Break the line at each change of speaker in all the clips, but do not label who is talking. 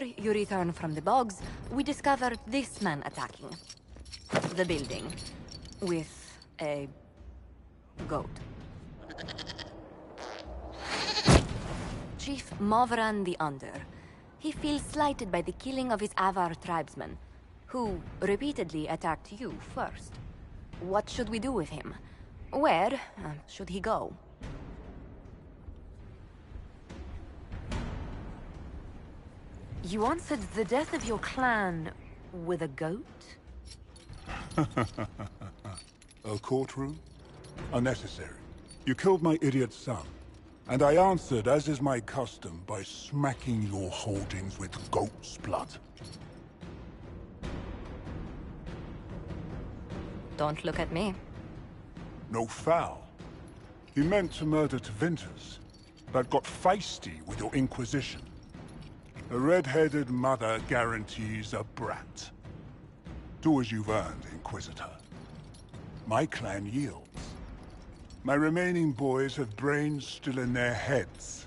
After you return from the bogs, we discovered this man attacking the building with a goat. Chief Movran the Under. He feels slighted by the killing of his Avar tribesmen, who repeatedly attacked you first. What should we do with him? Where should he go? You answered the death of your clan with a goat?
A courtroom? Unnecessary. You killed my idiot son, and I answered, as is my custom, by smacking your holdings with goat's blood.
Don't look at me.
No foul. You meant to murder Tevinters, but got feisty with your Inquisition. A red-headed mother guarantees a brat. Do as you've earned, Inquisitor. My clan yields. My remaining boys have brains still in their heads.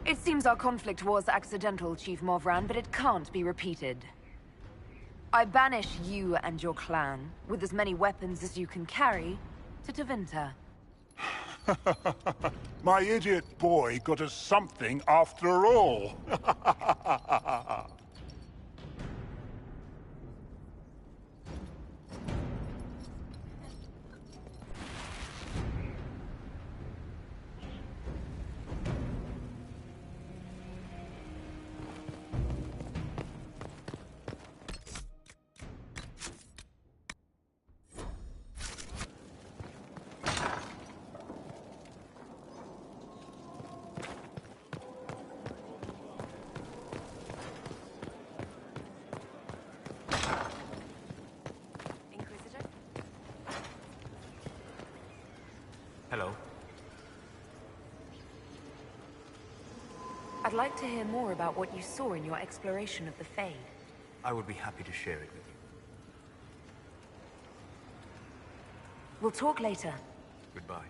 It seems our conflict was accidental, Chief Movran, but it can't be repeated. I banish you and your clan, with as many weapons as you can carry, to Tevinter.
My idiot boy got us something after all.
Hello.
I'd like to hear more about what you saw in your exploration of the Fade.
I would be happy to share it with you.
We'll talk later.
Goodbye.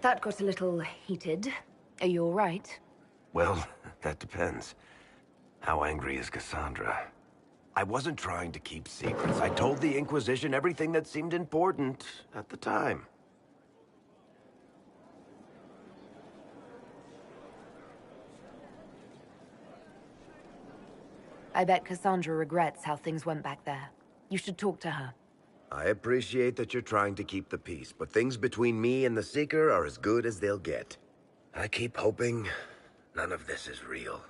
That got a little heated. Are you all right?
Well, that depends. How angry is Cassandra? I wasn't trying to keep secrets. I told the Inquisition everything that seemed important at the time.
I bet Cassandra regrets how things went back there. You should talk to her.
I appreciate that you're trying to keep the peace, but things between me and the Seeker are as good as they'll get. I keep hoping none of this is real.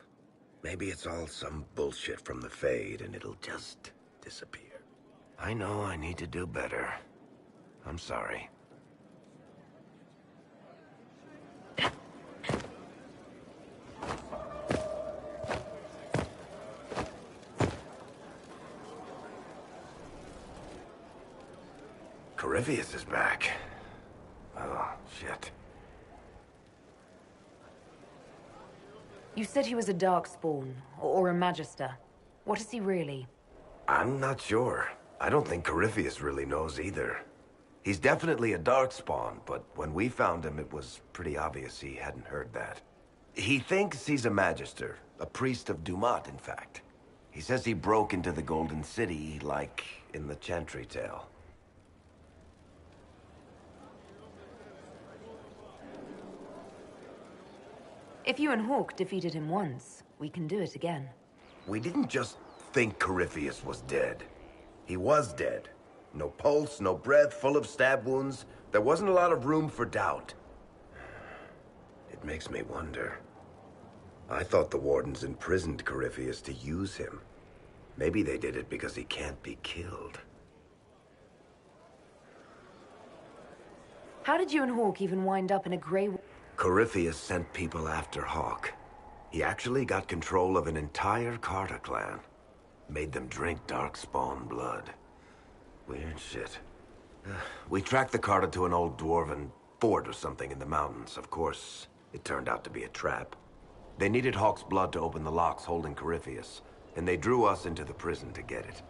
Maybe it's all some bullshit from the Fade and it'll just disappear. I know I need to do better. I'm sorry. Corypheus is back. Oh, shit.
You said he was a Darkspawn, or a Magister. What is he really?
I'm not sure. I don't think Corypheus really knows either. He's definitely a Darkspawn, but when we found him, it was pretty obvious he hadn't heard that. He thinks he's a Magister, a priest of Dumat, in fact. He says he broke into the Golden City, like in the Chantry tale.
If you and Hawk defeated him once, we can do it again.
We didn't just think Corypheus was dead. He was dead. No pulse, no breath, full of stab wounds. There wasn't a lot of room for doubt. It makes me wonder. I thought the Wardens imprisoned Corypheus to use him. Maybe they did it because he can't be killed.
How did you and Hawk even wind up in a Grey...
Corypheus sent people after Hawk. He actually got control of an entire Carter clan. Made them drink Darkspawn blood. Weird shit. We tracked the Carter to an old dwarven fort or something in the mountains. Of course, it turned out to be a trap. They needed Hawk's blood to open the locks holding Corypheus, and they drew us into the prison to get it.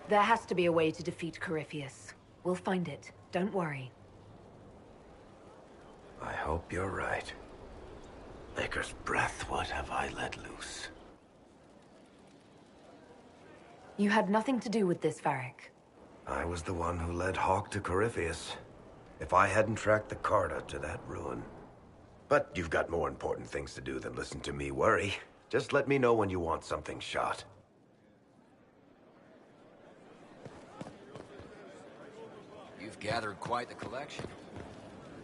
There has to be a way to defeat Corypheus. We'll find it. Don't worry.
I hope you're right. Maker's breath, what have I let loose?
You had nothing to do with this, Varric.
I was the one who led Hawk to Corypheus. If I hadn't tracked the Carter to that ruin. But you've got more important things to do than listen to me worry. Just let me know when you want something shot.
You've gathered quite the collection.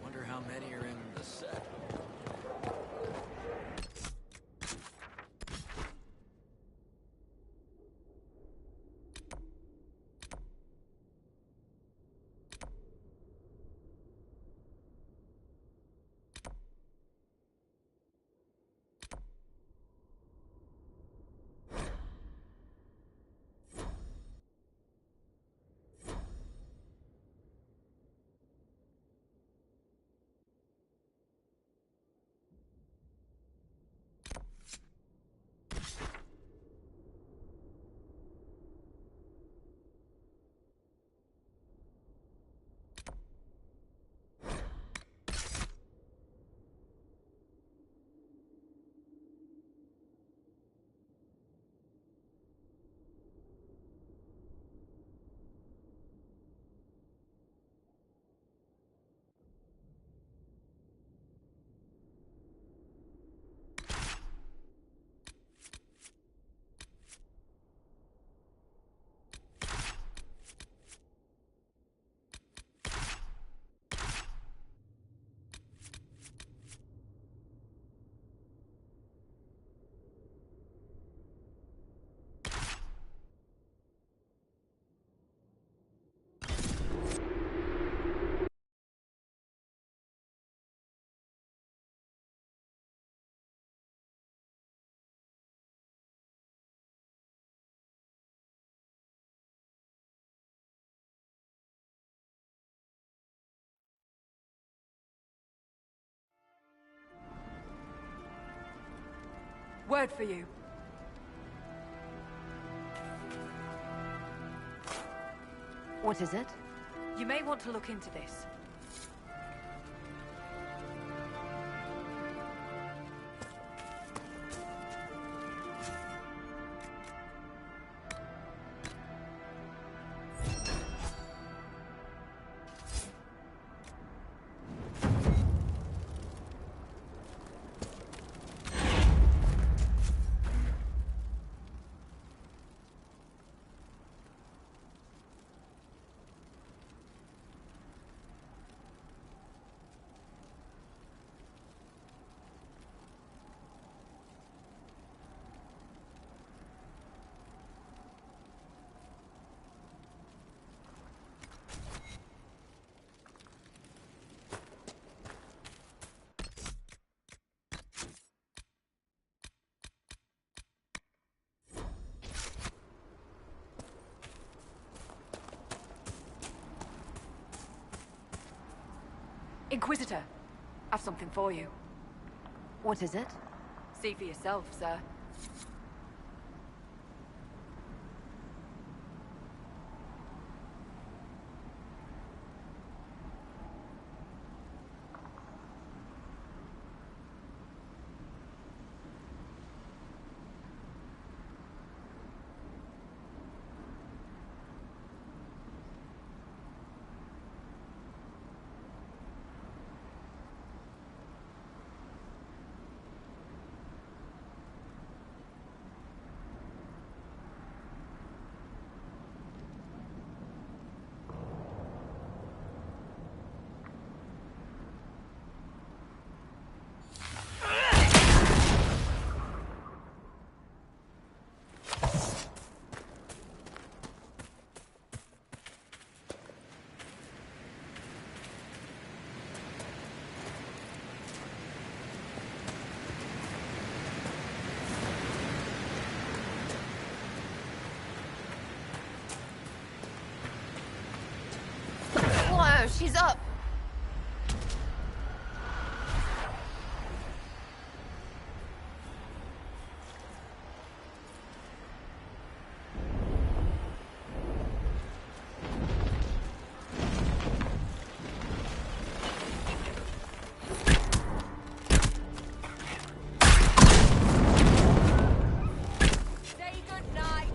Wonder how many are in the set.
word for you. What is it?
You may want to look into this. Inquisitor, I've something for you.
What is it?
See for yourself, sir.
Whoa, she's up!
Say goodnight!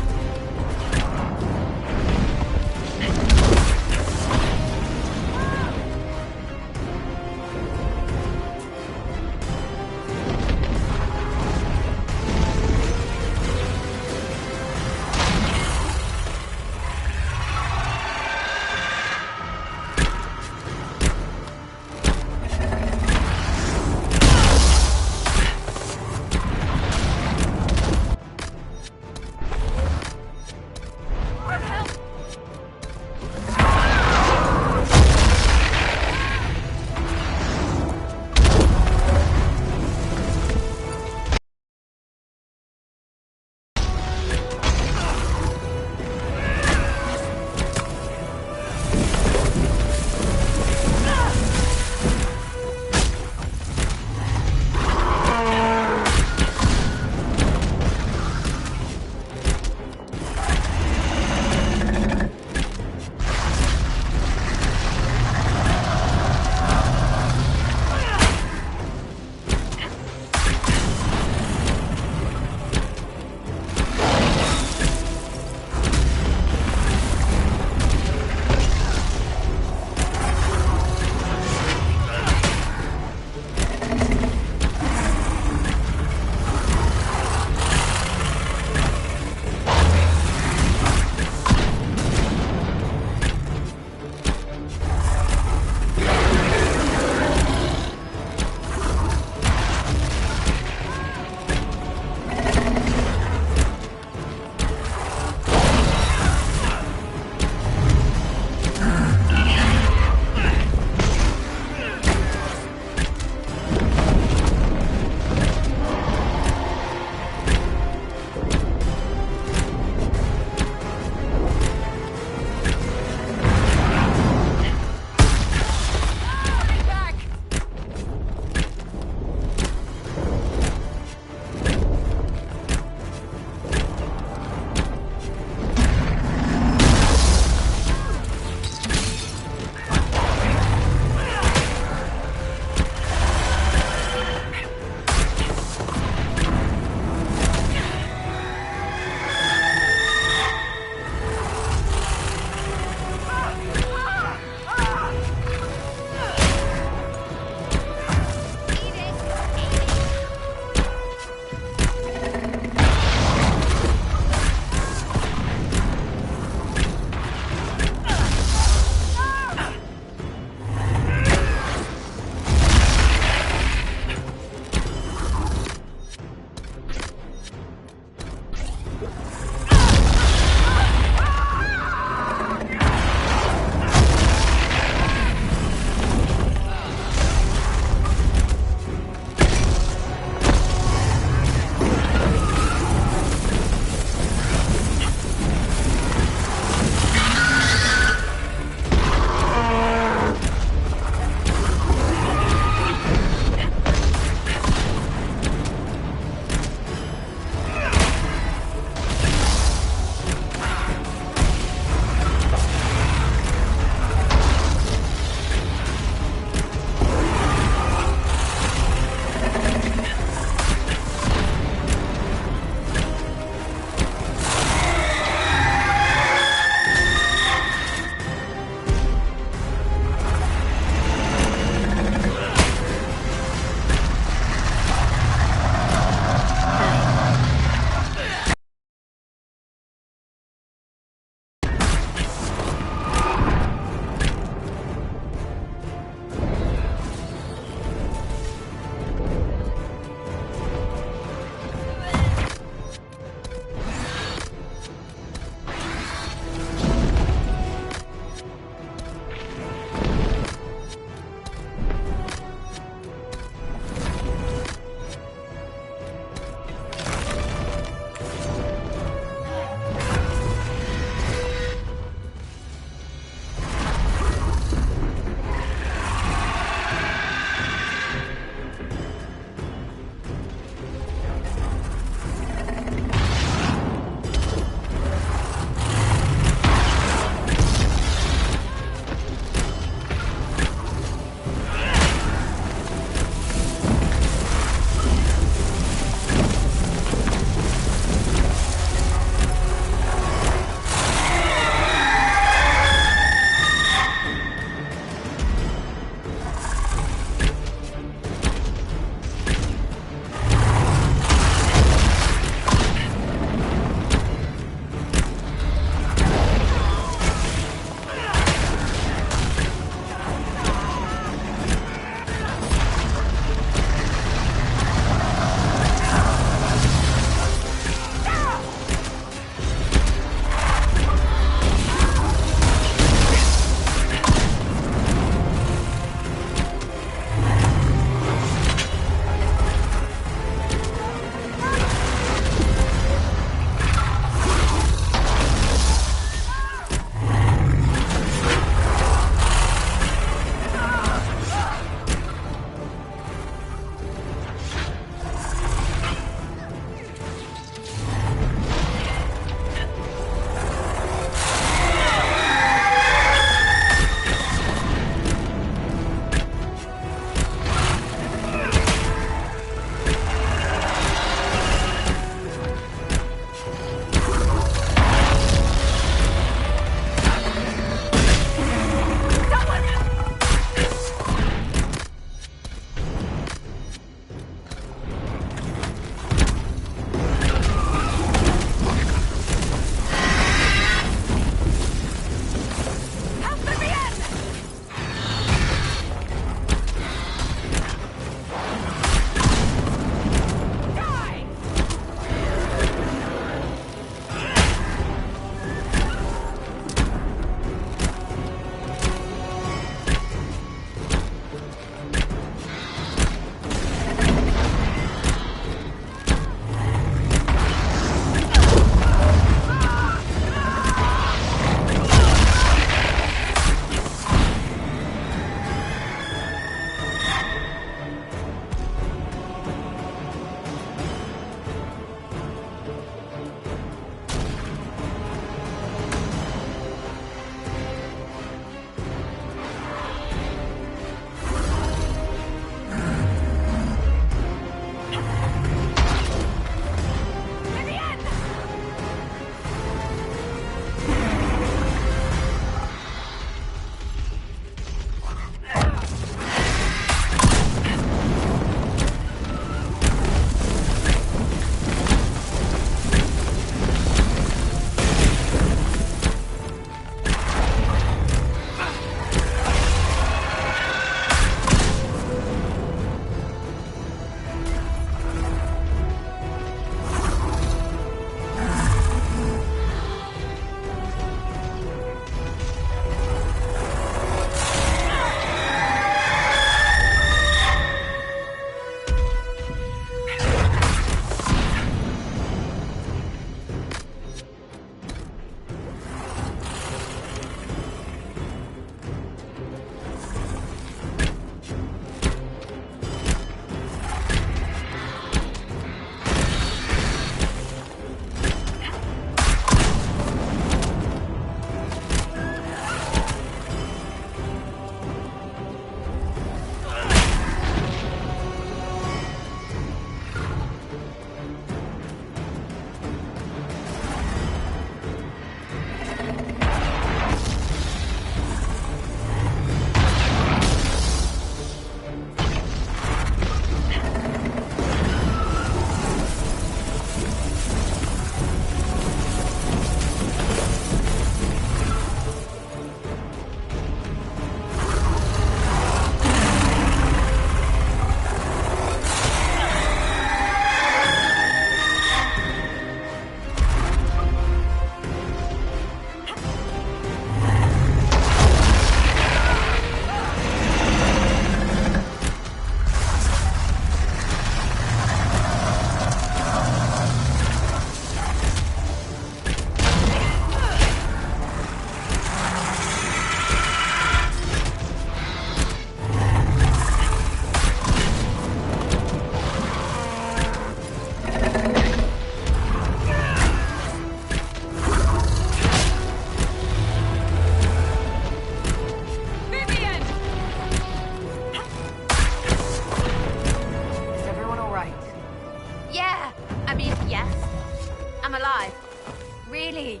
really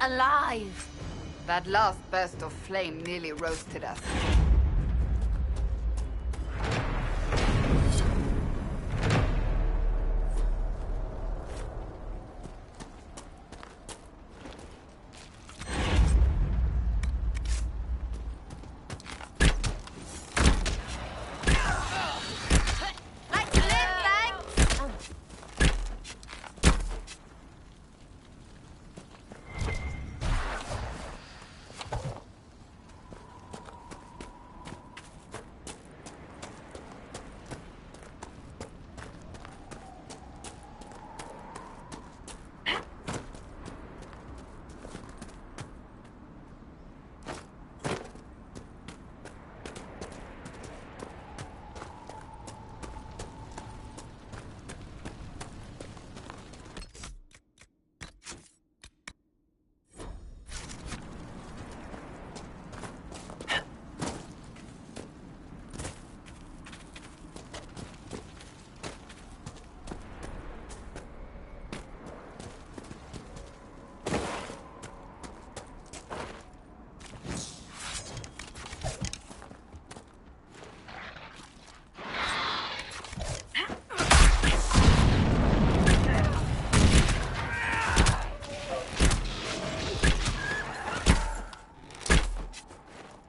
alive.
That last burst of flame nearly roasted us.
Like to live, thanks.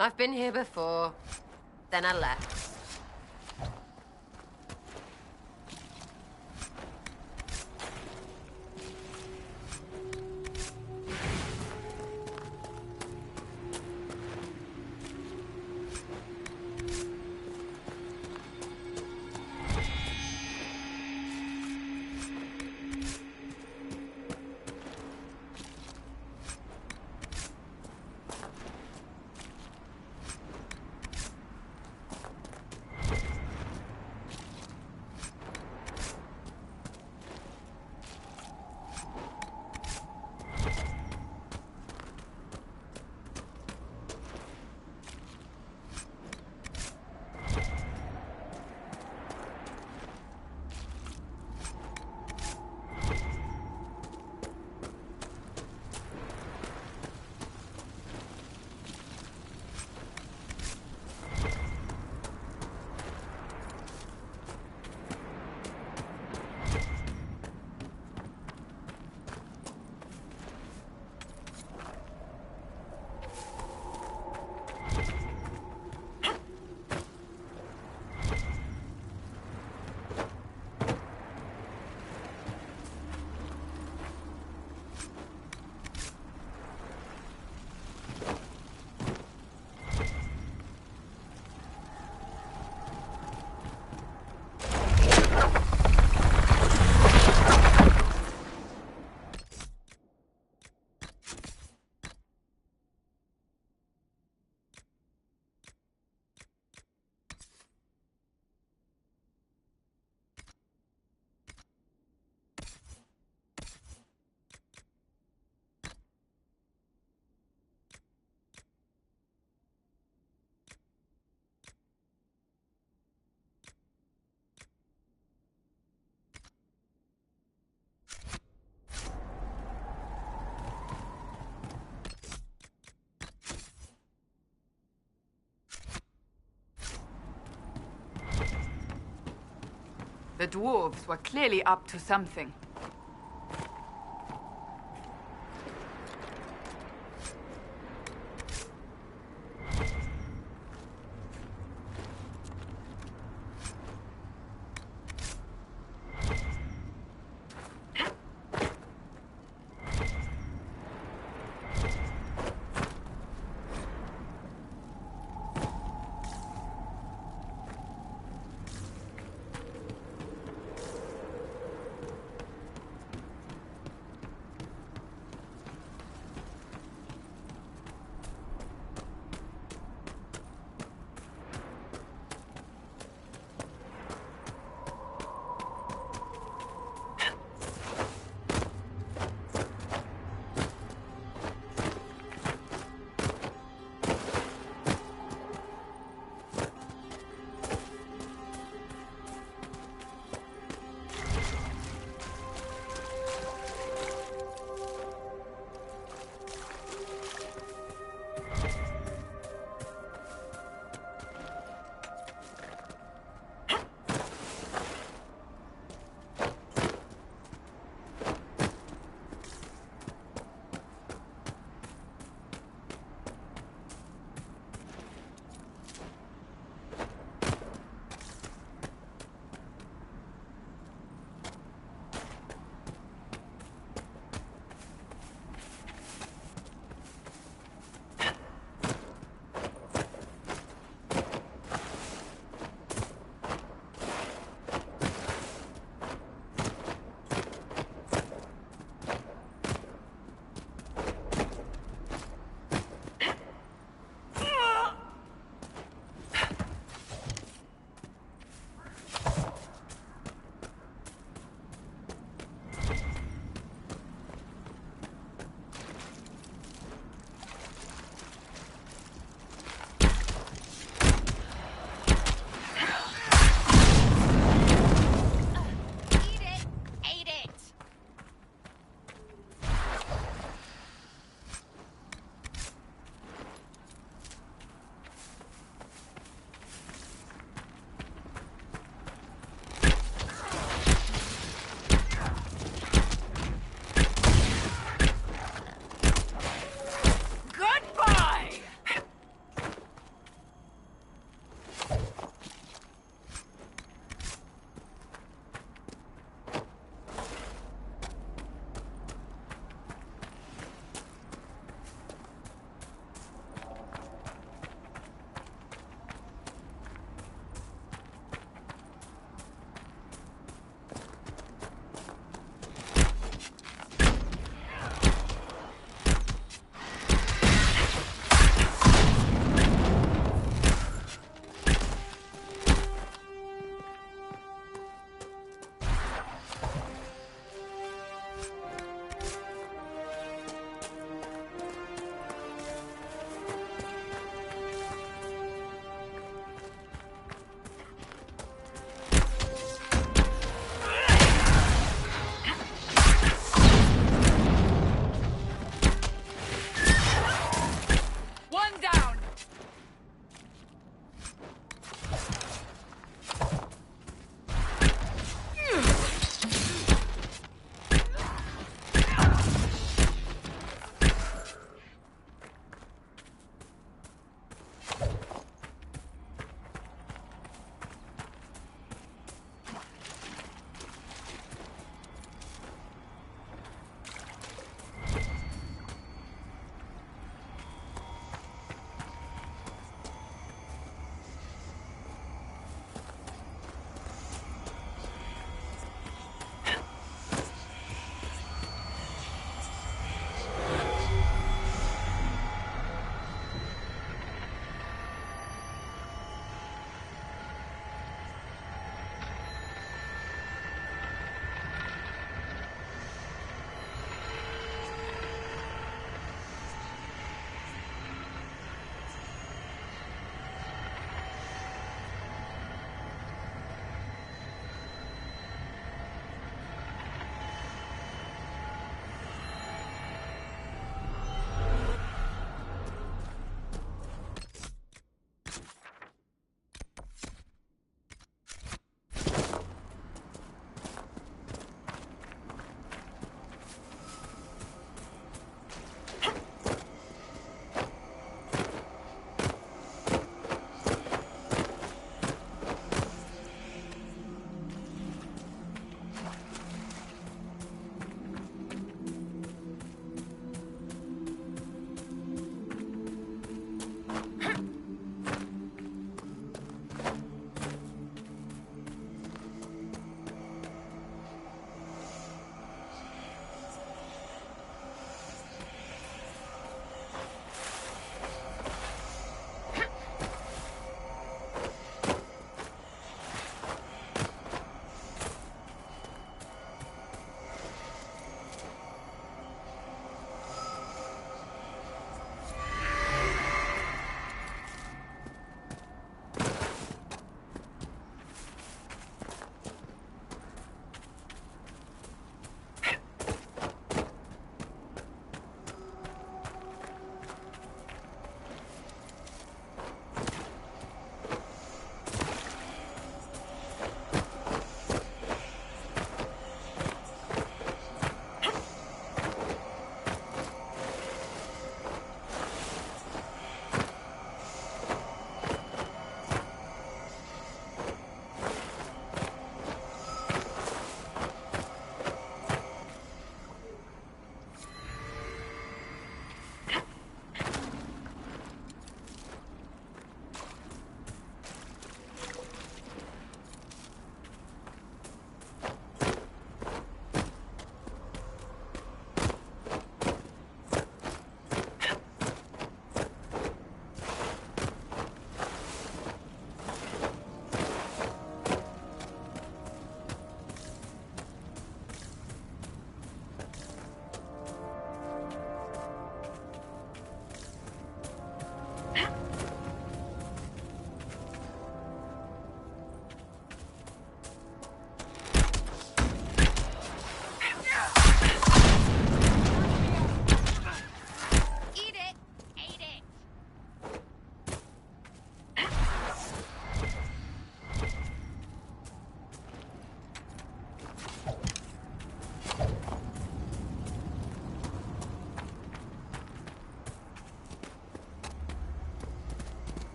I've been here before. Then I left.
The dwarves were clearly up to something.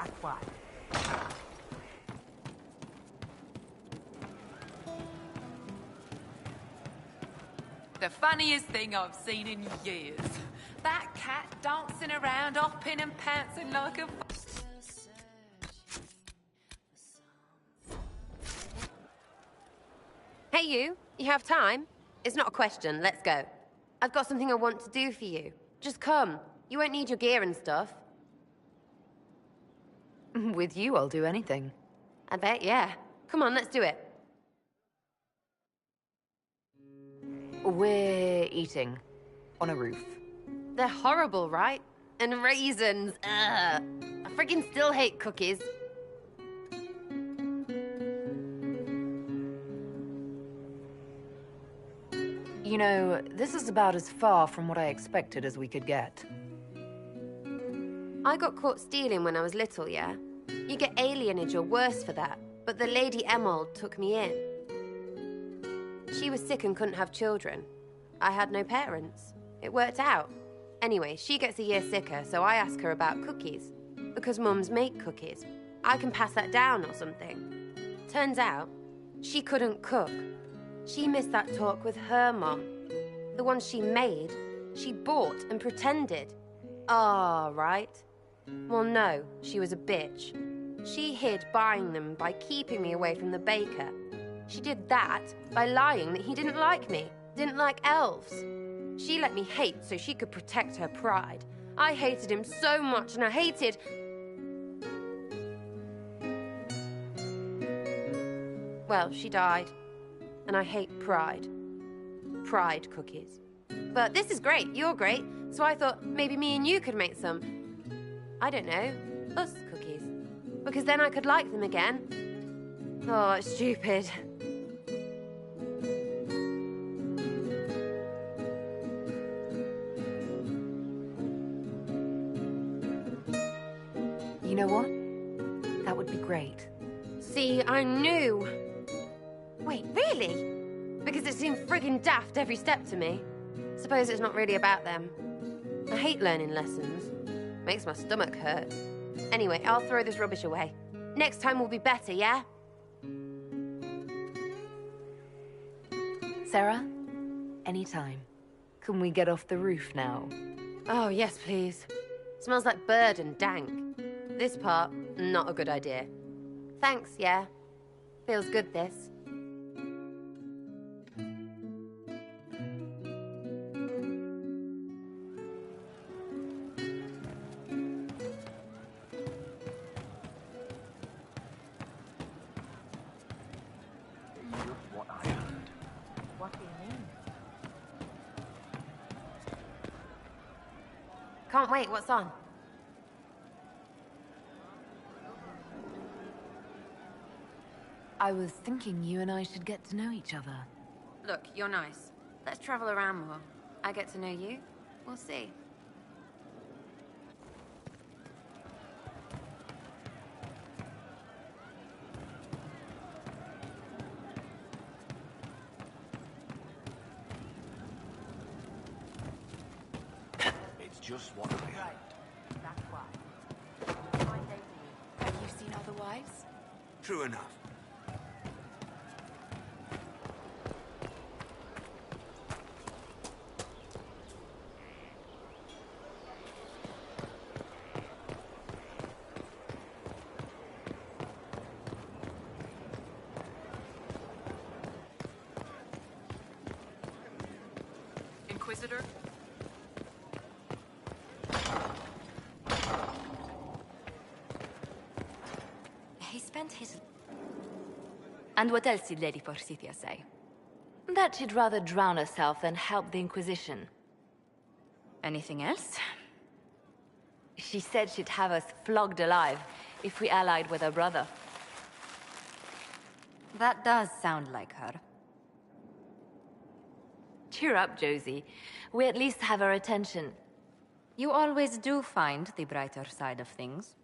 That's why.
The funniest thing I've seen in years. That cat dancing around, hopping and pouncing like a...
Hey, you have time? It's not a question, let's go. I've got something I want to do for you. Just come. You won't need your gear and stuff.
With you, I'll do anything.
I bet, yeah. Come on, let's do it.
We're eating. On a roof.
They're horrible, right? And raisins, ugh. I freaking still hate cookies.
You know, this is about as far from what I expected as we could get.
I got caught stealing when I was little, yeah? You get alienage or worse for that, but the Lady Emerald took me in. She was sick and couldn't have children. I had no parents. It worked out. Anyway, she gets a year sicker, so I ask her about cookies. Because mums make cookies. I can pass that down or something. Turns out, she couldn't cook. She missed that talk with her mom. The one she made, she bought and pretended. Ah, right. Well, no, she was a bitch. She hid buying them by keeping me away from the baker. She did that by lying that he didn't like me, didn't like elves. She let me hate so she could protect her pride. I hated him so much, and I hated... Well, she died. And I hate pride. Pride cookies. But this is great, you're great, so I thought maybe me and you could make some, I don't know, us cookies. Because then I could like them again. Oh, it's stupid.
You know what? That would be great.
See, I knew. Wait, really? Because it seemed friggin' daft every step to me. Suppose it's not really about them. I hate learning lessons. Makes my stomach hurt. Anyway, I'll throw this rubbish away. Next time will be better, yeah?
Sarah, anytime. Can we get off the roof now?
Oh, yes, please. Smells like bird and dank. This part, not a good idea. Thanks, yeah. Feels good, this.
What I heard. What do you mean?
Can't wait, what's on?
I was thinking you and I should get to know each other.
Look, you're nice. Let's travel around more. I get to know you. We'll see.
It's just what I heard. That's why.
Have you seen other wives?
True enough.
Inquisitor?
He spent his... And what else did Lady Forsythia say?
That she'd rather drown herself than help the Inquisition.
Anything else?
She said she'd have us flogged alive if we allied with her brother.
That does sound like her.
Cheer up, Josie. We at least have her attention.
You always do find the brighter side of things.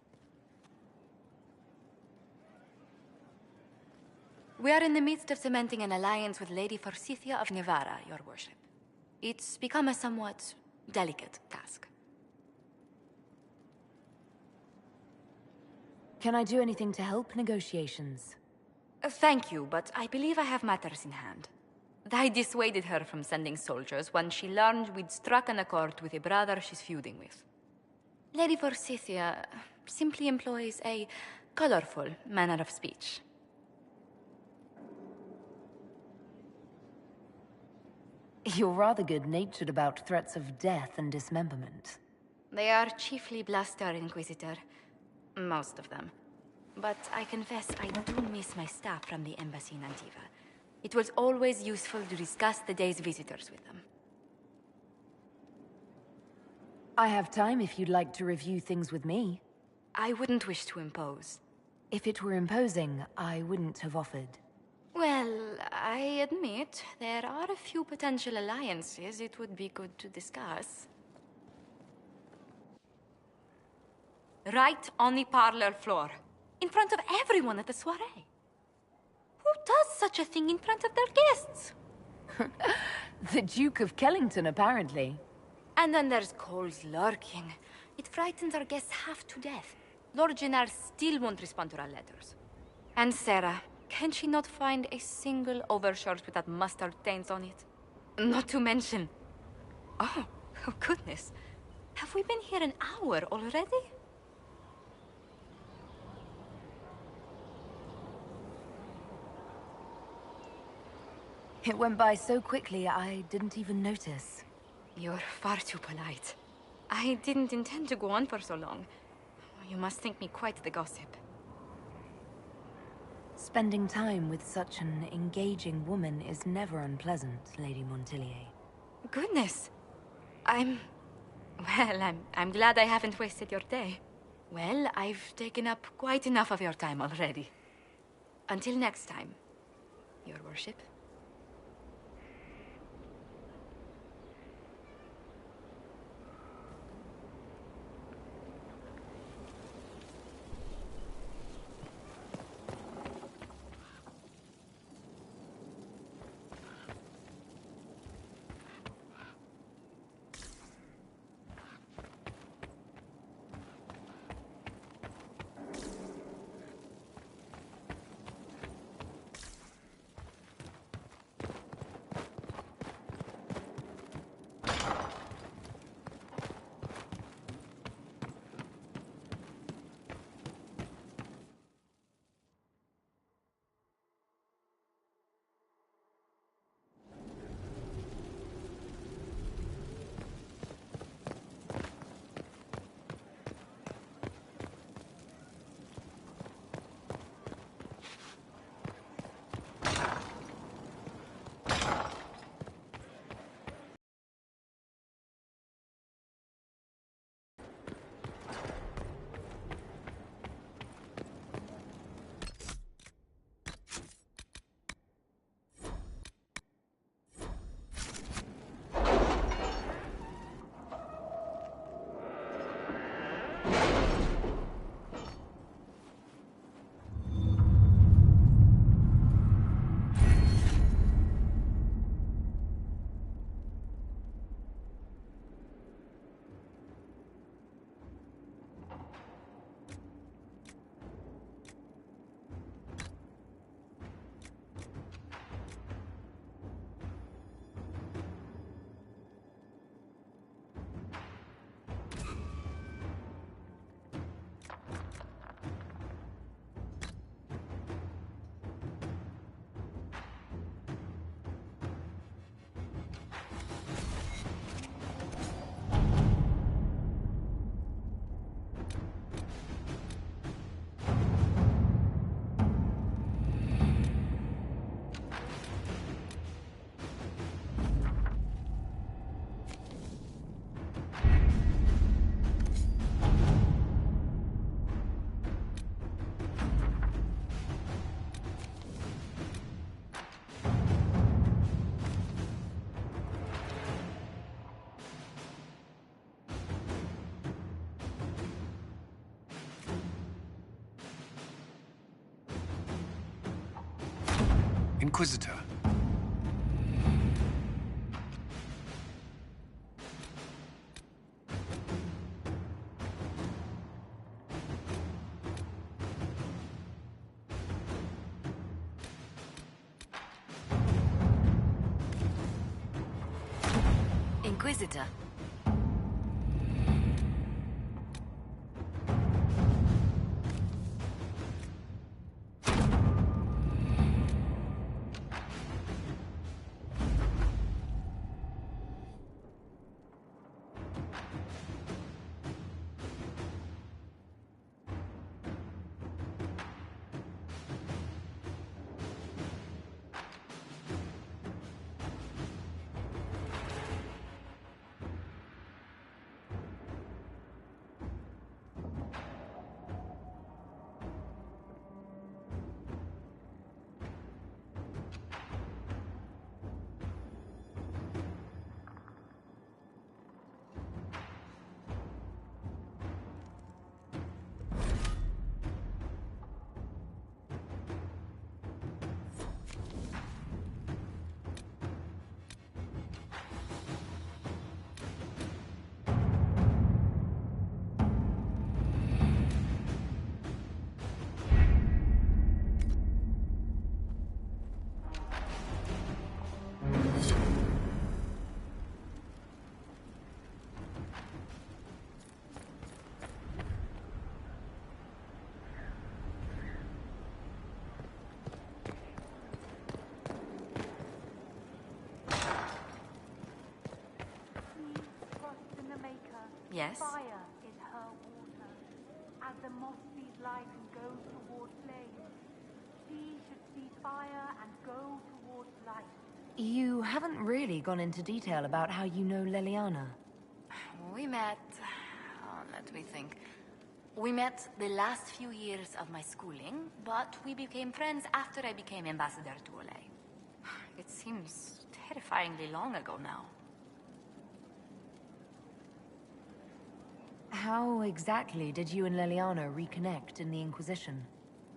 We are in the midst of cementing an alliance with Lady Forsythia of Nevada, your worship. It's become a somewhat delicate task.
Can I do anything to help negotiations?
Thank you, but I believe I have matters in hand. I dissuaded her from sending soldiers when she learned we'd struck an accord with a brother she's feuding with. Lady Forsythia simply employs a colorful manner of speech.
You're rather good-natured about threats of death and dismemberment.
They are chiefly bluster, Inquisitor. Most of them. But I confess I do miss my staff from the embassy in Antiva. It was always useful to discuss the day's visitors with them.
I have time if you'd like to review things with me.
I wouldn't wish to impose.
If it were imposing, I wouldn't have offered.
Well, I admit there are a few potential alliances it would be good to discuss. Right on the parlor floor, in front of everyone at the soiree. Who does such a thing in front of their guests?
The Duke of Kellington, apparently.
And then there's Cole's lurking. It frightens our guests half to death. Lord Jennar still won't respond to our letters. And Sarah, can she not find a single overshirt without mustard stains on it? Not to mention... Oh goodness. Have we been here an hour already?
It went by so quickly, I didn't even notice.
You're far too polite. I didn't intend to go on for so long. You must think me quite the gossip.
Spending time with such an engaging woman is never unpleasant, Lady Montillier.
Goodness. Well, I'm glad I haven't wasted your day. Well, I've taken up quite enough of your time already. Until next time, Your Worship.
Inquisitor.
Inquisitor. Yes?
Fire is her water. As the moth sees light and goes toward flame, she should see fire and go towards light.
You haven't really gone into detail about how you know Leliana.
We met... let me think. We met the last few years of my schooling, but we became friends after I became ambassador to Olay. It seems terrifyingly long ago now.
How exactly did you and Leliana reconnect in the Inquisition?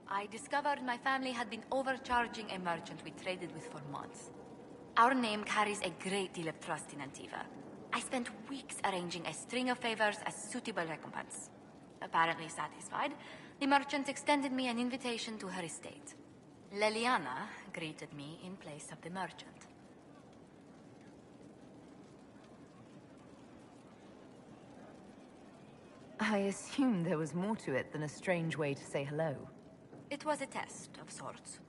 I discovered my family had been overcharging a merchant we traded with for months. Our name carries a great deal of trust in Antiva. I spent weeks arranging a string of favors as suitable recompense. Apparently satisfied, the merchant extended me an invitation to her estate. Leliana greeted me in place of the merchant.
I assumed there was more to it than a strange way to say hello.
It was a test of sorts.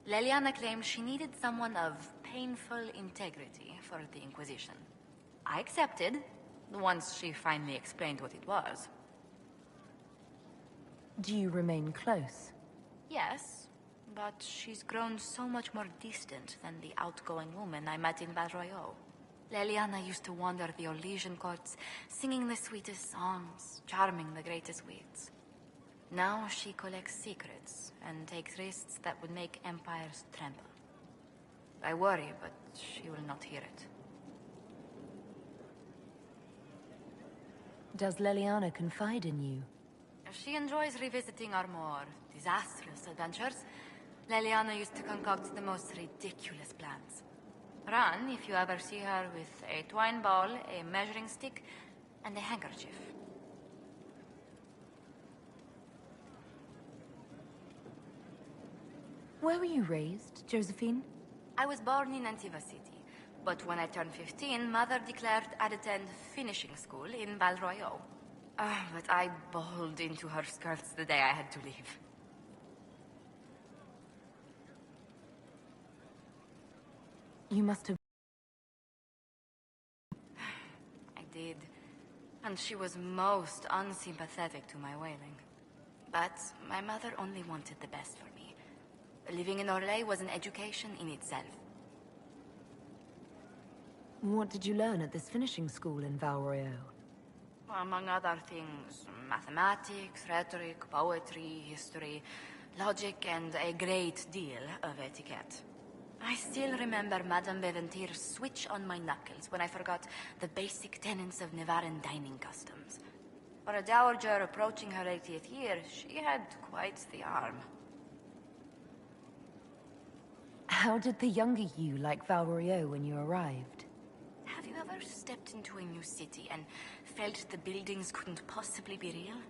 Leliana claimed she needed someone of painful integrity for the Inquisition. I accepted, once she finally explained what it was.
Do you remain close?
Yes, but she's grown so much more distant than the outgoing woman I met in Val Royeaux. Leliana used to wander the Orlesian courts, singing the sweetest songs, charming the greatest wits. Now she collects secrets and takes risks that would make empires tremble. I worry, but she will not hear it.
Does Leliana confide in you?
She enjoys revisiting our more disastrous adventures. Leliana used to concoct the most ridiculous plans. Run if you ever see her with a twine ball, a measuring stick, and a handkerchief.
Where were you raised, Josephine?
I was born in Antiva City, but when I turned 15, Mother declared I'd attend finishing school in Val Royeaux. But I bawled into her skirts the day I had to leave.
You must have...
I did. And she was most unsympathetic to my wailing. But my mother only wanted the best for me. Living in Orlais was an education in itself.
What did you learn at this finishing school in Val Royeaux?
Among other things, mathematics, rhetoric, poetry, history, logic, and a great deal of etiquette. I still remember Madame Beventir's switch on my knuckles when I forgot the basic tenets of Nevaran dining customs. For a dowager approaching her 80th year, she had quite the arm.
How did the younger you like Val Royeaux when you arrived?
Have you ever stepped into a new city and felt the buildings couldn't possibly be real?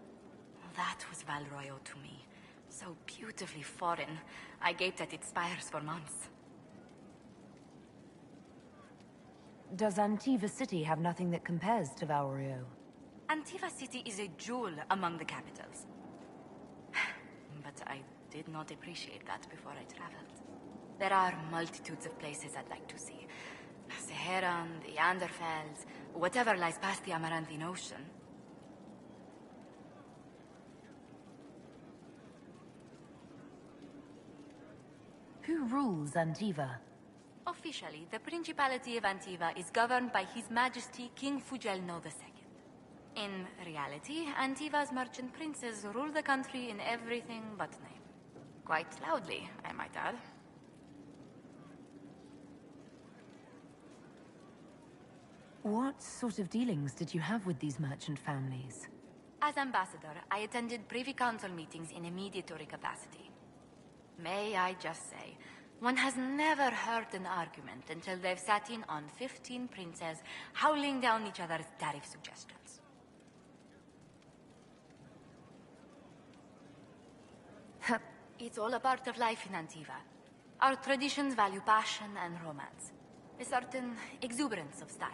That was Val Royeaux to me. So beautifully foreign, I gaped at its spires for months.
Does Antiva City have nothing that compares to Valrio?
Antiva City is a jewel among the capitals. But I did not appreciate that before I traveled. There are multitudes of places I'd like to see. Saharan, the Anderfels, whatever lies past the Amaranthine Ocean.
Who rules Antiva?
Officially, the Principality of Antiva is governed by His Majesty King Fugelno II. In reality, Antiva's merchant princes rule the country in everything but name. Quite loudly, I might add.
What sort of dealings did you have with these merchant families?
As ambassador, I attended Privy Council meetings in a mediatory capacity. May I just say, one has never heard an argument until they've sat in on 15 princes howling down each other's tariff suggestions. It's all a part of life in Antiva. Our traditions value passion and romance. A certain exuberance of style.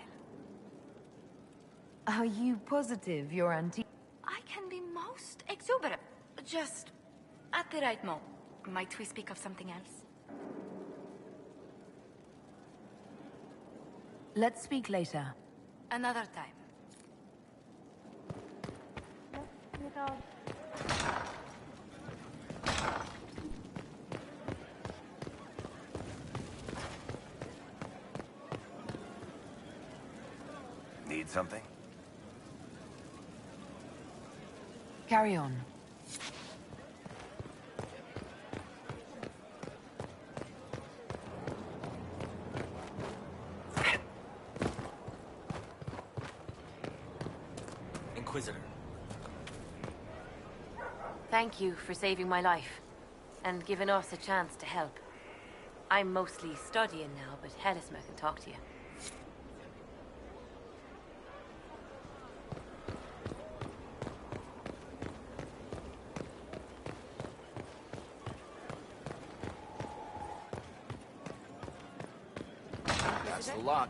Are you positive you're Antiva?
I can be most exuberant. Just at the right moment. Might we speak of something else?
Let's speak later.
Another time.
Need something?
Carry on.
Inquisitor.
Thank you for saving my life, and giving us a chance to help. I'm mostly studying now, but Helisma can talk to you.
That's the lock.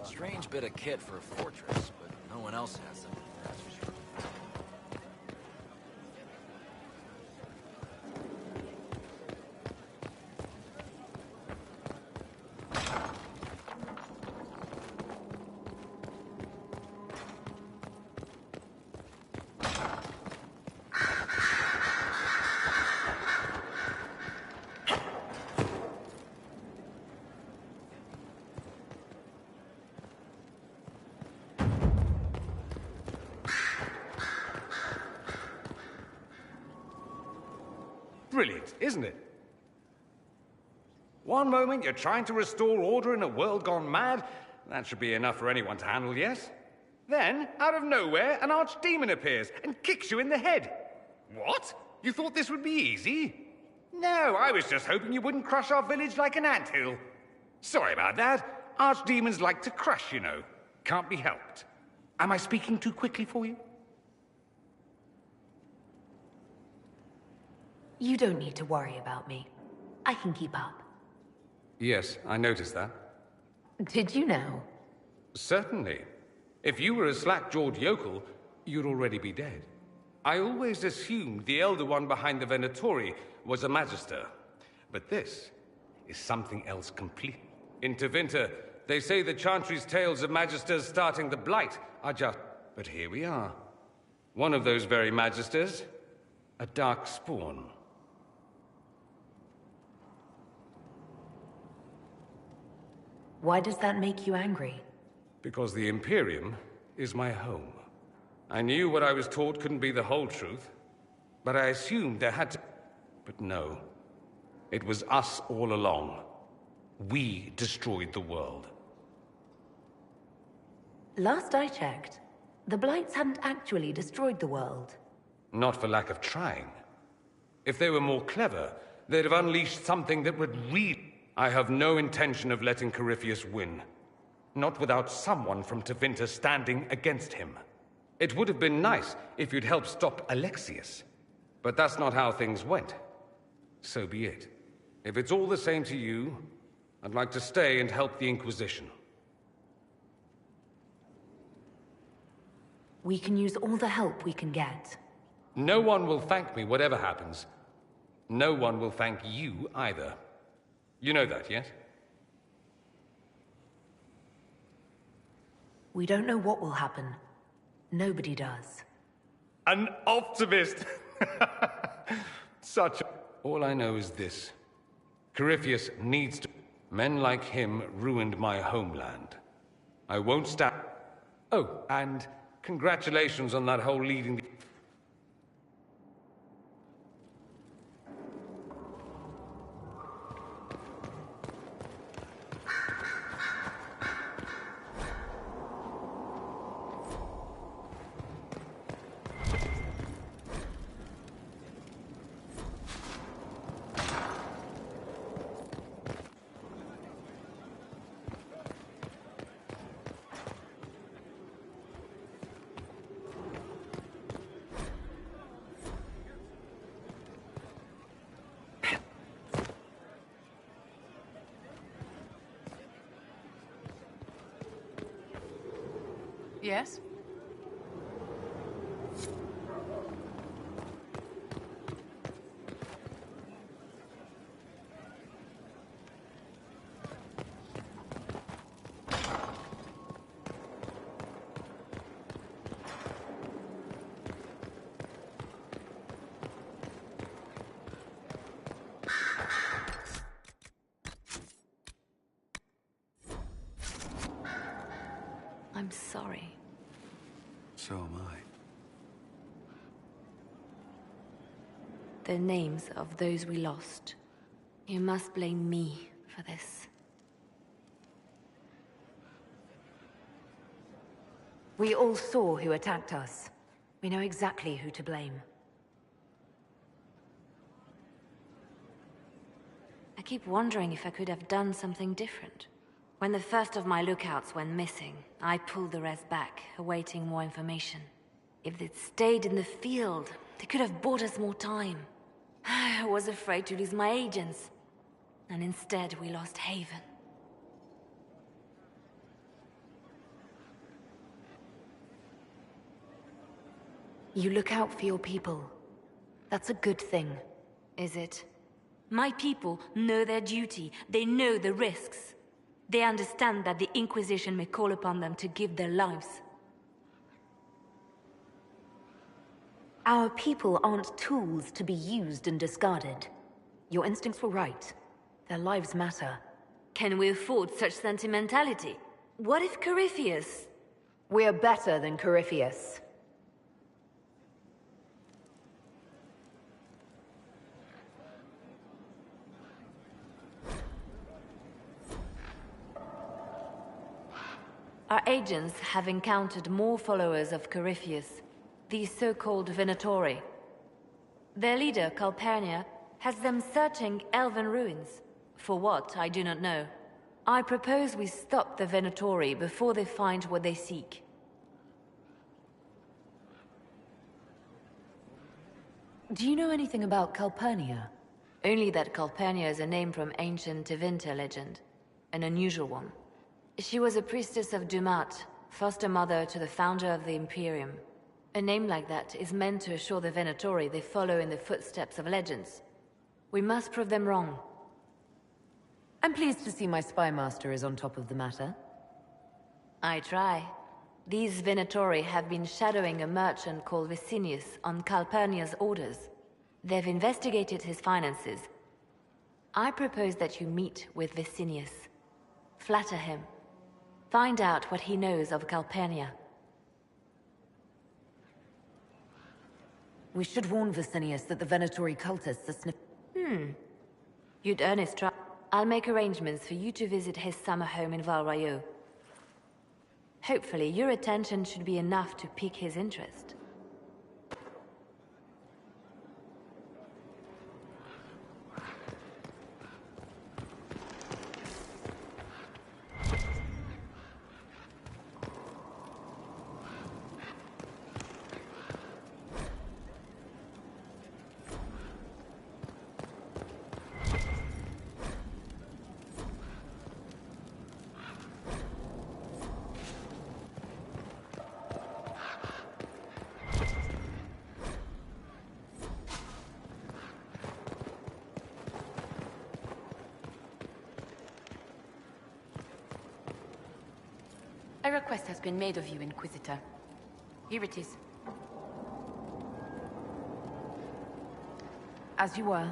Strange bit of kit for a fortress, but no one else has them. That's for sure.
Brilliant, isn't it? One moment you're trying to restore order in a world gone mad. That should be enough for anyone to handle, yes? Then, out of nowhere, an archdemon appears and kicks you in the head. What? You thought this would be easy? No, I was just hoping you wouldn't crush our village like an anthill. Sorry about that. Archdemons like to crush, you know. Can't be helped. Am I speaking too quickly for you?
You don't need to worry about me. I can keep up.
Yes, I noticed that.
Did you know?
Certainly. If you were a slack-jawed yokel, you'd already be dead. I always assumed the Elder One behind the Venatori was a Magister. But this is something else completely. In Tevinter, they say the Chantry's tales of Magisters starting the Blight are just... But here we are. One of those very Magisters, a dark spawn.
Why does that make you angry?
Because the Imperium is my home. I knew what I was taught couldn't be the whole truth, but I assumed there had to... But no. It was us all along. We destroyed the world.
Last I checked, the Blights hadn't actually destroyed the world.
Not for lack of trying. If they were more clever, they'd have unleashed something that would really... I have no intention of letting Corypheus win. Not without someone from Tevinter standing against him. It would have been nice if you'd helped stop Alexius. But that's not how things went. So be it. If it's all the same to you, I'd like to stay and help the Inquisition.
We can use all the help we can get.
No one will thank me, whatever happens. No one will thank you either. You know that, yes?
We don't know what will happen. Nobody does.
An optimist! Such a... All I know is this. Corypheus needs to... Men like him ruined my homeland. I won't stand... Oh, and congratulations on that whole leading...
Yes?
I'm sorry.
So am I.
The names of those we lost. You must blame me for this.
We all saw who attacked us. We know exactly who to blame.
I keep wondering if I could have done something different. When the first of my lookouts went missing, I pulled the rest back, awaiting more information. If they'd stayed in the field, they could have bought us more time. I was afraid to lose my agents. And instead, we lost Haven.
You look out for your people. That's a good thing.
Is it? My people know their duty. They know the risks. They understand that the Inquisition may call upon them to give their lives.
Our people aren't tools to be used and discarded. Your instincts were right. Their lives matter.
Can we afford such sentimentality? What if Corypheus...
We're better than Corypheus.
Our agents have encountered more followers of Corypheus, these so-called Venatori. Their leader, Calpurnia, has them searching elven ruins. For what, I do not know. I propose we stop the Venatori before they find what they seek.
Do you know anything about Calpurnia?
Only that Calpurnia is a name from ancient Tevinter legend. An unusual one. She was a priestess of Dumat, foster mother to the founder of the Imperium. A name like that is meant to assure the Venatori they follow in the footsteps of legends. We must prove them wrong.
I'm pleased to see my spy master is on top of the matter.
I try. These Venatori have been shadowing a merchant called Vicinius on Calpurnia's orders. They've investigated his finances. I propose that you meet with Vicinius. Flatter him. Find out what he knows of Calpurnia.
We should warn Vicinius that the Venatori cultists are
You'd earn his trust. I'll make arrangements for you to visit his summer home in Val Royeaux. Hopefully, your attention should be enough to pique his interest.
A request has been made of you, Inquisitor. Here it is.
As you were.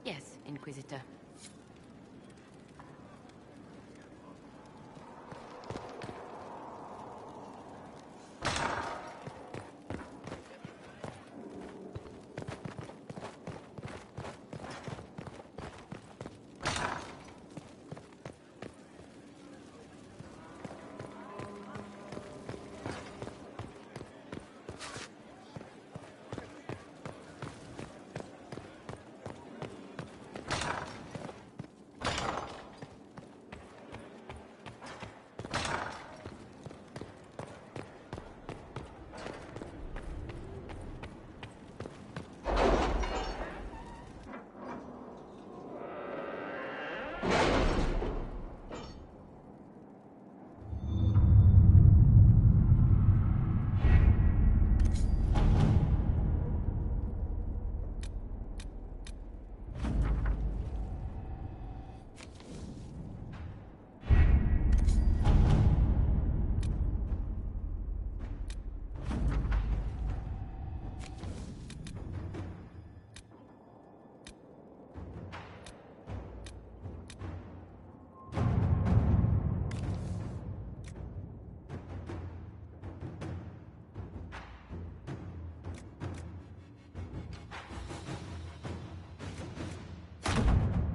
Yes, Inquisitor.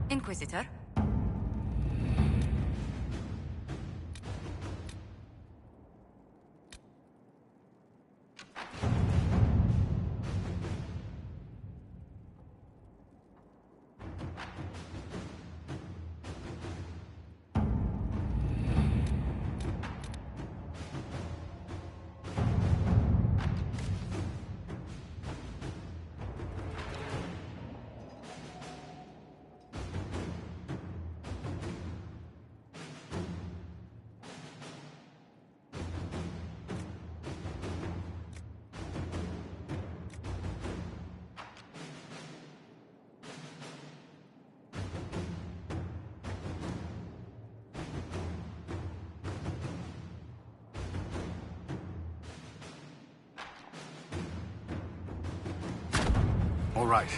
Inquisitor?
All right.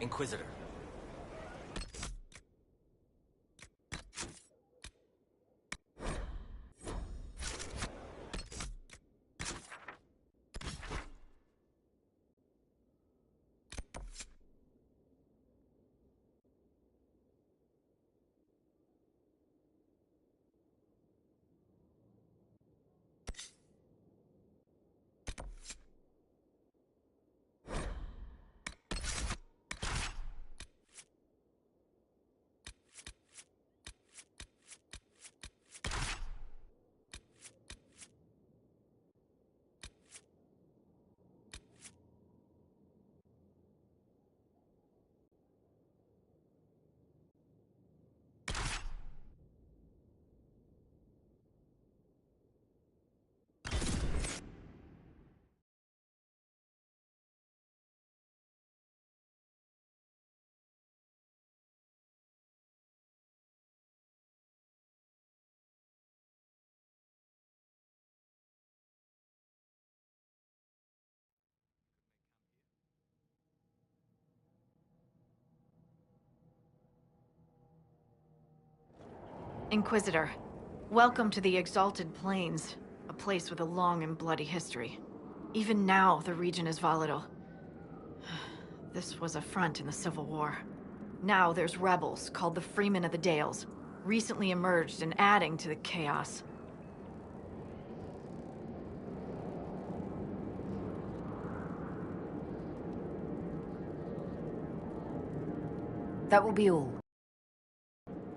Inquisitor.
Inquisitor, welcome to the Exalted Plains, a place with a long and bloody history. Even now, the region is volatile. This was a front in the Civil War. Now there's rebels called the Freemen of the Dales, recently emerged and adding to the chaos.
That will be all.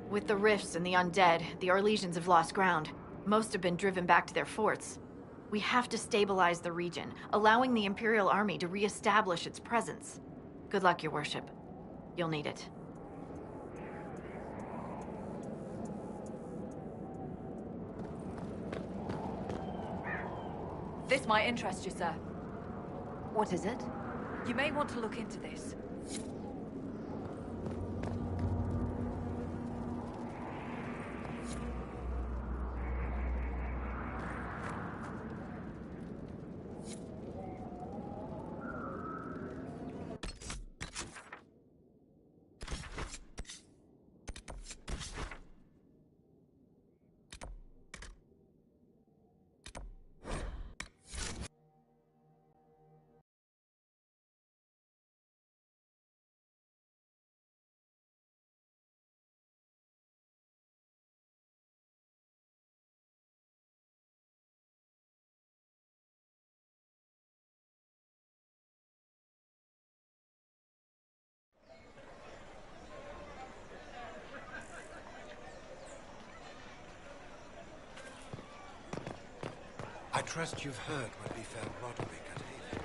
With the rifts and the undead, the Orlesians have lost ground. Most have been driven back to their forts. We have to stabilize the region, allowing the Imperial Army to re-establish its presence. Good luck, Your Worship. You'll need it.
This might interest you, sir. What is it? You may want to look into this.
I trust you've heard what befell Roderick at Haven.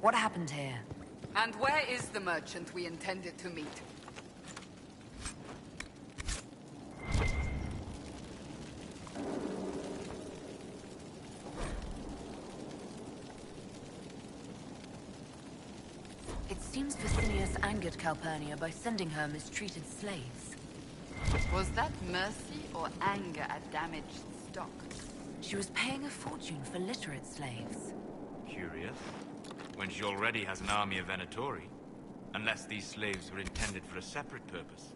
What happened here?
And where is the merchant we intended to meet?
It seems Vicinius angered Calpurnia by sending her mistreated slaves.
Was that mercy or anger at damaged stock?
She was paying a fortune for literate slaves.
Curious. When she already has an army of Venatori. Unless these slaves were intended for a separate purpose.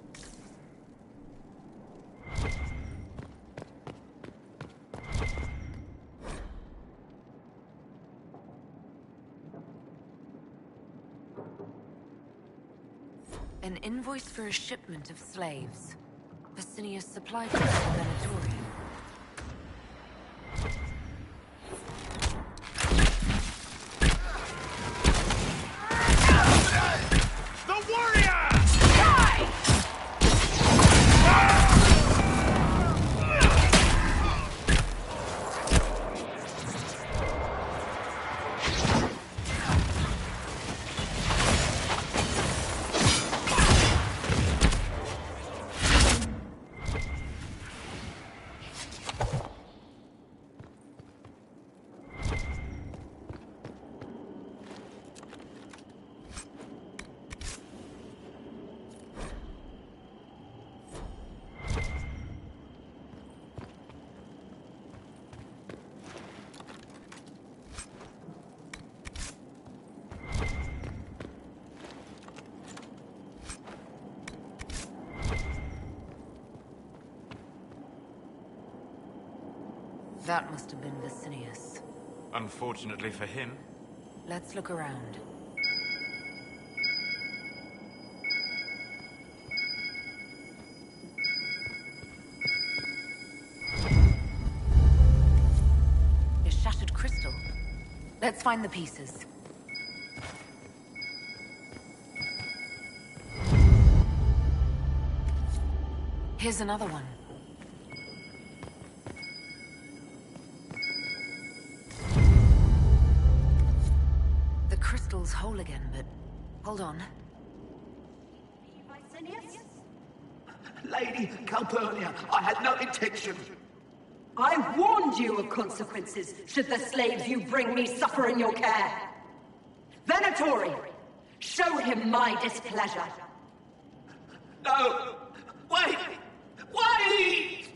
An invoice for a shipment of slaves. Vicinius supplied them to Venatori. That must have been Vicinius.
Unfortunately for him.
Let's look around. A shattered crystal. Let's find the pieces. Here's another one. crystal's whole again, but... hold on.
Lady Calpurnia, I had no intention.
I warned you of consequences should the slaves you bring me suffer in your care. Venatori, show him my displeasure.
No! Wait! Wait!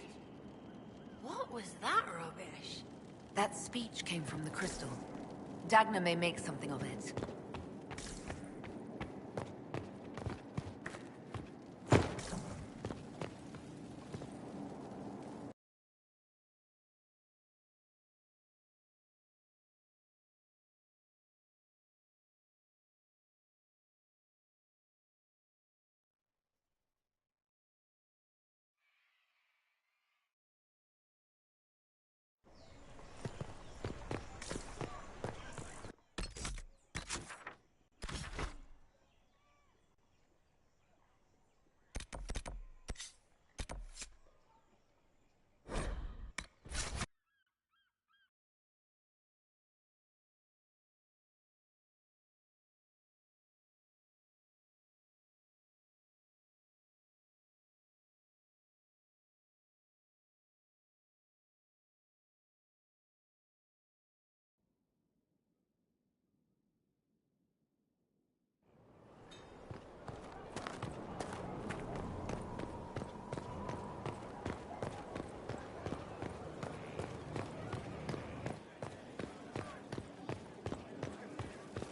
What was that rubbish?
That speech came from the crystal. Dagna may make something of it.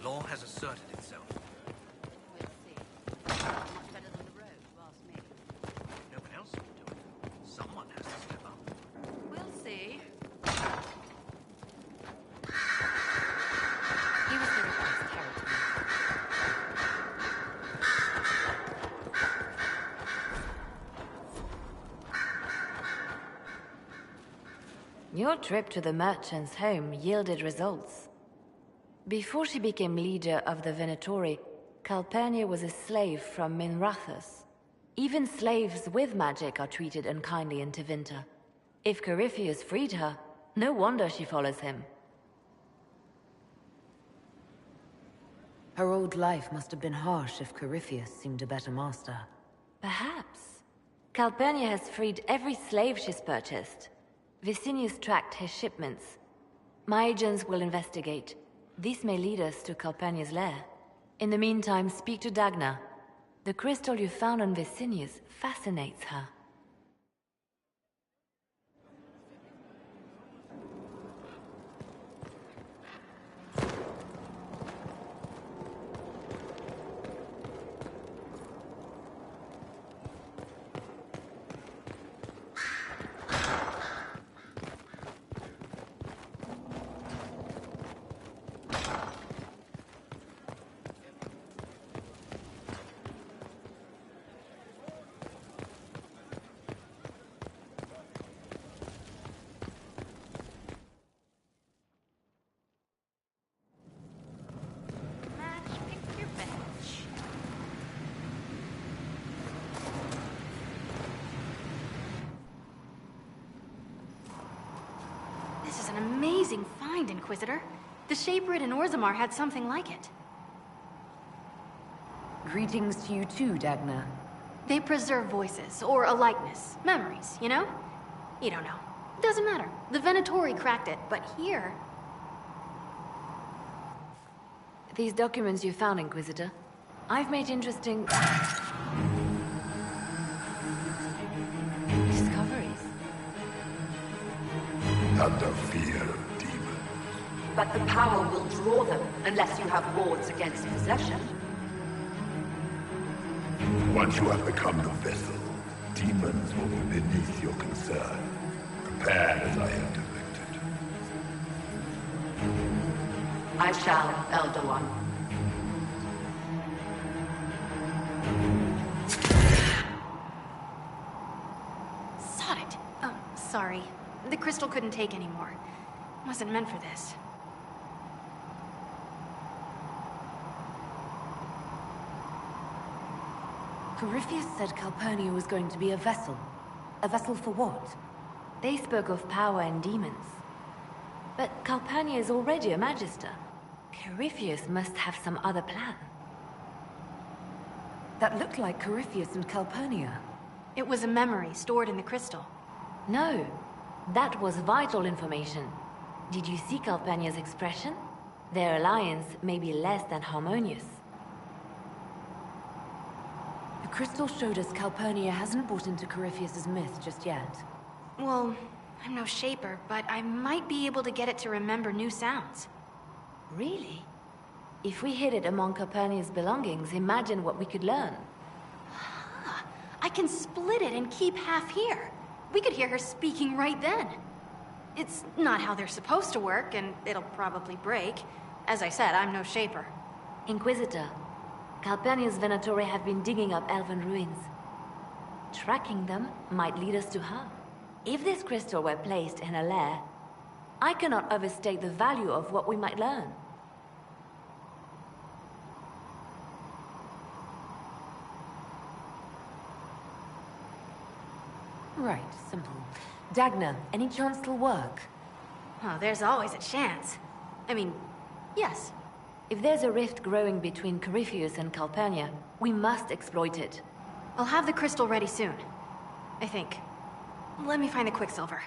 Law has asserted itself.
We'll see. Much better than the road, you ask me.
No one else will do it. Someone has to step up.
We'll see.
He was the request territory. Your trip to the merchant's home yielded results. Before she became leader of the Venatori, Calpurnia was a slave from Minrathous. Even slaves with magic are treated unkindly in Tevinter. If Corypheus freed her, no wonder she follows him.
Her old life must have been harsh if Corypheus seemed a better master.
Perhaps. Calpurnia has freed every slave she's purchased. Vicinius tracked his shipments. My agents will investigate. This may lead us to Calpurnia's lair. In the meantime, speak to Dagna. The crystal you found on Vicinius fascinates her.
This is an amazing find, Inquisitor. The Shaperid in Orzammar had something like it.
Greetings to you too, Dagna.
They preserve voices, or a likeness, memories, you know? You don't know. Doesn't matter. The Venatori cracked it, but here...
These documents you found, Inquisitor. I've made interesting... discoveries.
Not the fear of demons.
But the power will draw them unless you have wards against possession.
Once you have become the vessel, demons will be beneath your concern. Prepare as I have directed.
I shall, Elder One.
Sod it. Oh, sorry. The crystal couldn't take anymore. Wasn't meant for this.
Corypheus said Calpurnia was going to be a vessel. A vessel for what?
They spoke of power and demons. But Calpurnia is already a magister. Corypheus must have some other plan.
That looked like Corypheus and Calpurnia.
It was a memory stored in the crystal.
No, that was vital information. Did you see Calpurnia's expression? Their alliance may be less than harmonious.
The crystal showed us Calpurnia hasn't bought into Corypheus's myth just yet.
Well, I'm no shaper, but I might be able to get it to remember new sounds.
Really? If we hid it among Calpurnia's belongings, imagine what we could learn.
I can split it and keep half here. We could hear her speaking right then. It's not how they're supposed to work, and it'll probably break. As I said, I'm no shaper.
Inquisitor, Calpurnia's Venatori have been digging up elven ruins. Tracking them might lead us to her. If this crystal were placed in a lair, I cannot overstate the value of what we might learn.
Right, simple. Dagna, any chance it'll work?
Oh, there's always a chance. I mean, yes.
If there's a rift growing between Corypheus and Calpurnia, we must exploit it.
I'll have the crystal ready soon. I think. Let me find the Quicksilver.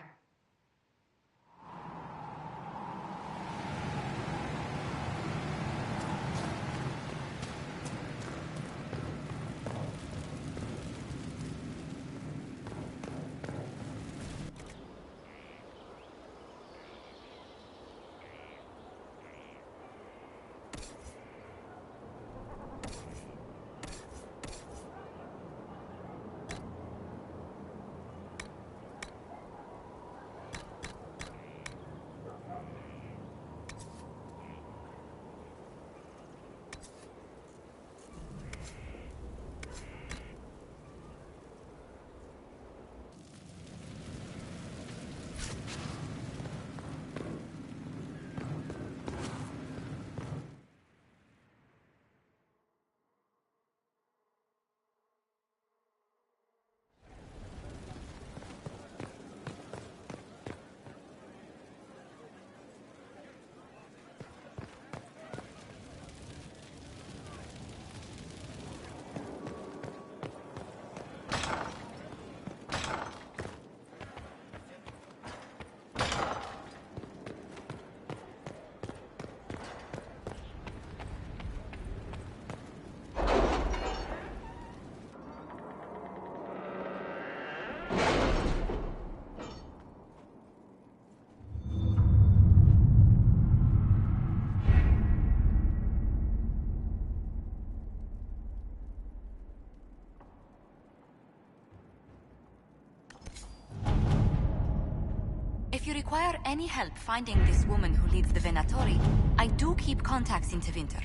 If you require any help finding this woman who leads the Venatori, I do keep contacts in Tevinter.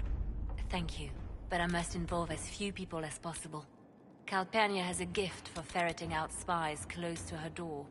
Thank you, but I must involve as few people as possible. Calpurnia has a gift for ferreting out spies close to her door.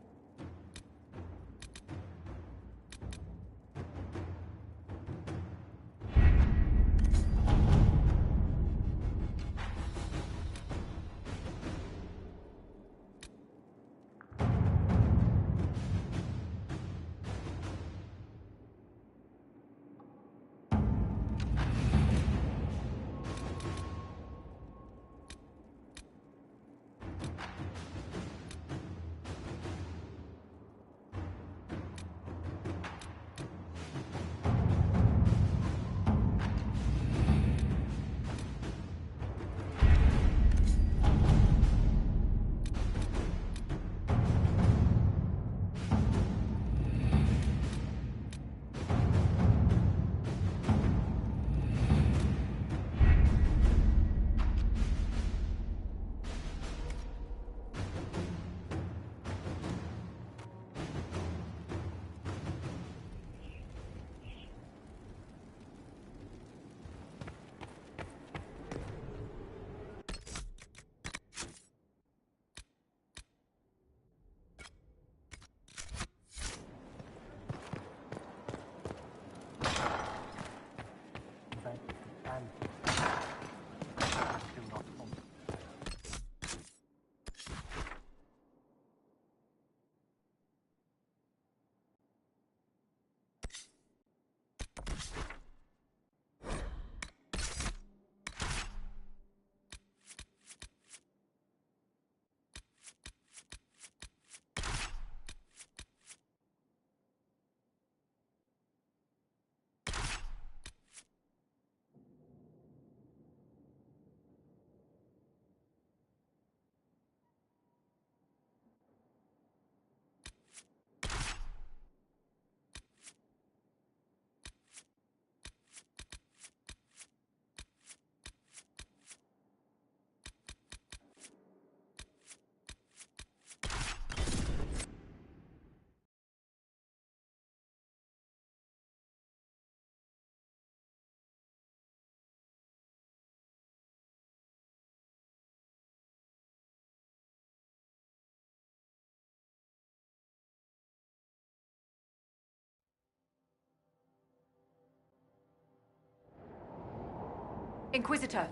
Inquisitor.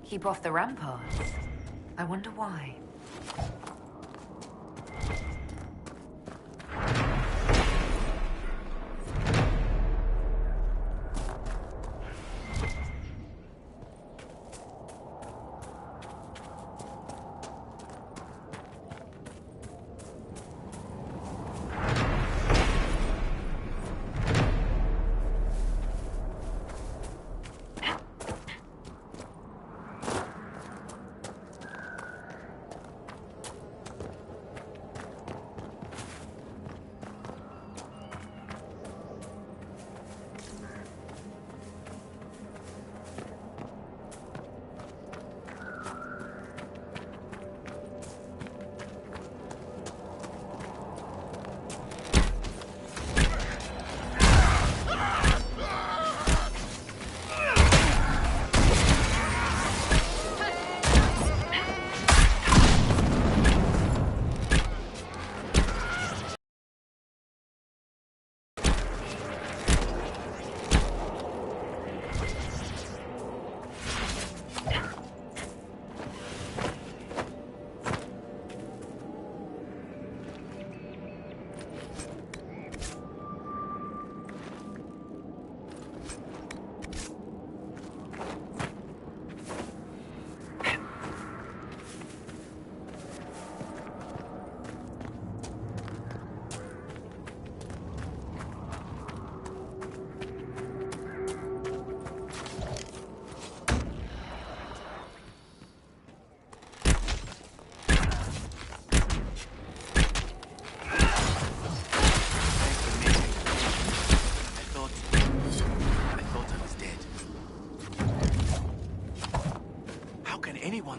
Keep off the ramparts. I wonder why.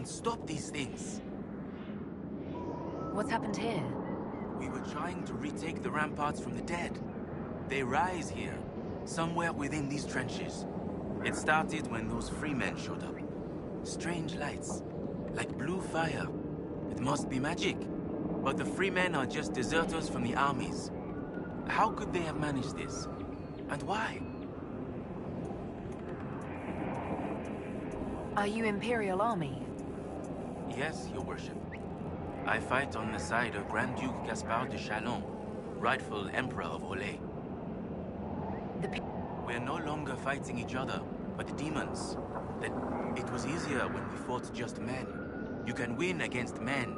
Stop these things.
What's happened here?
We were trying to retake the ramparts from the dead. They rise here, somewhere within these trenches. It started when those free men showed up. Strange lights, like blue fire. It must be magic. But the free men are just deserters from the armies. How could they have managed this? And why?
Are you Imperial Army?
Yes, Your Worship. I fight on the side of Grand Duke Gaspard de Chalon, rightful Emperor of Olay. We're no longer fighting each other, but the demons. That it was easier when we fought just men. You can win against men.